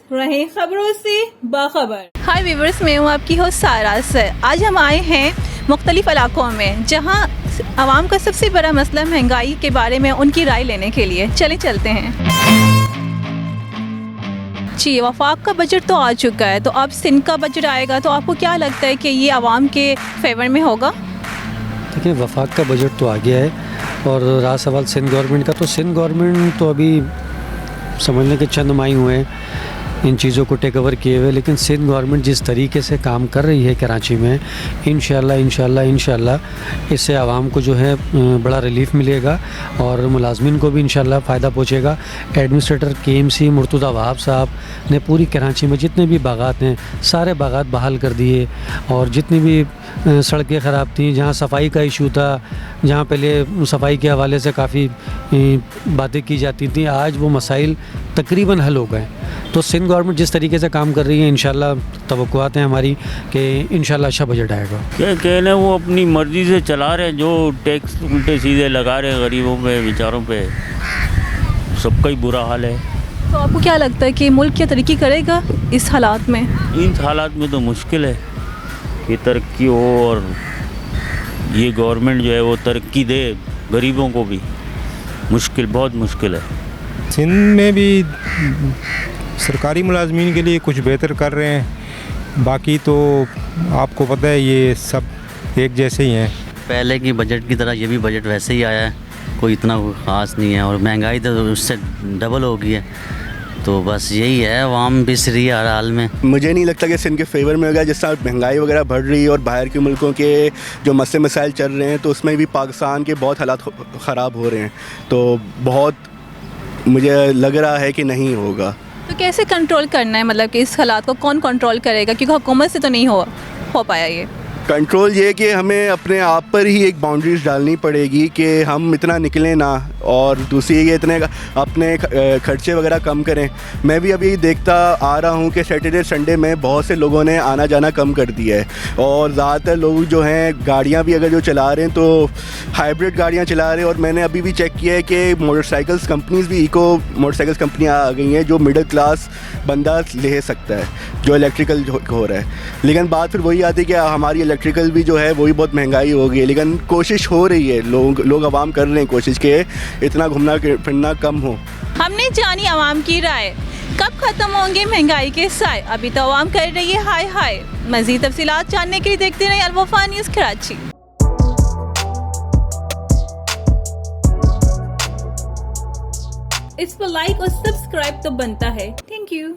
रहे खबरों से बाखबर। हाय व्यूवर्स, मैं हूँ आपकी होस्ट सारा से। आज हम आए हैं मुख्तलिफ इलाकों में जहाँ आवाम का सबसे बड़ा मसला महंगाई के बारे में उनकी राय लेने के लिए। चलते हैं। जी, वफाक का बजट तो आ चुका है, तो अब सिंध का बजट आएगा, तो आपको क्या लगता है कि ये आवाम के फेवर में होगा? देखिए, वफाक का बजट तो आ गया है और रहा सवाल सिंध गवर्नमेंट का, तो सिंध गवर्नमेंट तो अभी समझने के चंद माही हुए हैं इन चीज़ों को टेक ओवर किए हुए, लेकिन सिंध गवर्नमेंट जिस तरीके से काम कर रही है कराची में, इंशाल्लाह इससे आवाम को जो है बड़ा रिलीफ मिलेगा और मुलाजमिन को भी इंशाल्लाह फ़ायदा पहुँचेगा। एडमिनिस्ट्रेटर KMC मुर्तज़ा वहाब साहब ने पूरी कराची में जितने भी बागात हैं सारे बागात बहाल कर दिए और जितनी भी सड़कें ख़राब थी, जहाँ सफाई का इशू था, जहाँ पहले सफाई के हवाले से काफ़ी बातें की जाती थी, आज वो मसाइल तकरीबन हल हो गए। तो सिंध गवर्नमेंट जिस तरीके से काम कर रही है, इंशाल्लाह तवक्कुआत हैं हमारी कि इंशाल्लाह अच्छा बजट आएगा। क्या कहना, वो अपनी मर्ज़ी से चला रहे हैं, जो टैक्स उल्टे सीधे लगा रहे हैं गरीबों पे, बेचारों पे, सबका ही बुरा हाल है। तो आपको क्या लगता है कि मुल्क क्या तरक्की करेगा इस हालात में? इन हालात में तो मुश्किल है कि तरक्की हो और ये गवर्नमेंट जो है वो तरक्की दे, गरीबों को भी मुश्किल, बहुत मुश्किल है। सिंध में भी सरकारी मुलाजमीन के लिए कुछ बेहतर कर रहे हैं, बाकी तो आपको पता है ये सब एक जैसे ही हैं। पहले की बजट की तरह ये भी बजट वैसे ही आया है, कोई इतना ख़ास नहीं है और महंगाई तो उससे डबल हो गई है, तो बस यही है, आवाम पिस रही है हर हाल में। मुझे नहीं लगता कि सिंध के फेवर में होगा। जिस तरह महंगाई वगैरह बढ़ रही है और बाहर के मुल्कों के जो मसले मसाइल चल रहे हैं, तो उसमें भी पाकिस्तान के बहुत हालात ख़राब हो रहे हैं, तो बहुत मुझे लग रहा है कि नहीं होगा। तो कैसे कंट्रोल करना है, मतलब कि इस हालात को कौन कंट्रोल करेगा? क्योंकि हुकूमत से तो नहीं हो पाया ये कंट्रोल। ये कि हमें अपने आप पर ही एक बाउंड्रीज डालनी पड़ेगी कि हम इतना निकलें ना, और दूसरी ये इतने अपने खर्चे वगैरह कम करें। मैं भी अभी देखता आ रहा हूँ कि सैटरडे संडे में बहुत से लोगों ने आना जाना कम कर दिया है और ज़्यादातर लोग जो हैं गाड़ियाँ भी अगर जो चला रहे हैं तो हाइब्रिड गाड़ियाँ चला रहे हैं। और मैंने अभी भी चेक किया है कि मोटरसाइकिल्स कंपनीज़ भी इको मोटरसाइकिल्स कंपनियाँ आ गई हैं जो मिडिल क्लास बंदा ले सकता है, जो इलेक्ट्रिकल हो रहा है। लेकिन बात फिर वही आती है कि हमारी इलेक्ट्रिकल भी जो है वही बहुत महंगाई हो गई है, लेकिन कोशिश हो रही है, लोग आवाम कर रहे हैं कोशिश के इतना घूमना फिरना कम हो। हमने जानी आवाम की राय, कब खत्म होंगे महंगाई के साए? अभी तो आवाम कर रही है हाय हाय। मज़ीद तफसीलात जानने के लिए देखते रहिए अल वफा न्यूज़ कराची। इस पर लाइक और सब्सक्राइब तो बनता है। Thank you.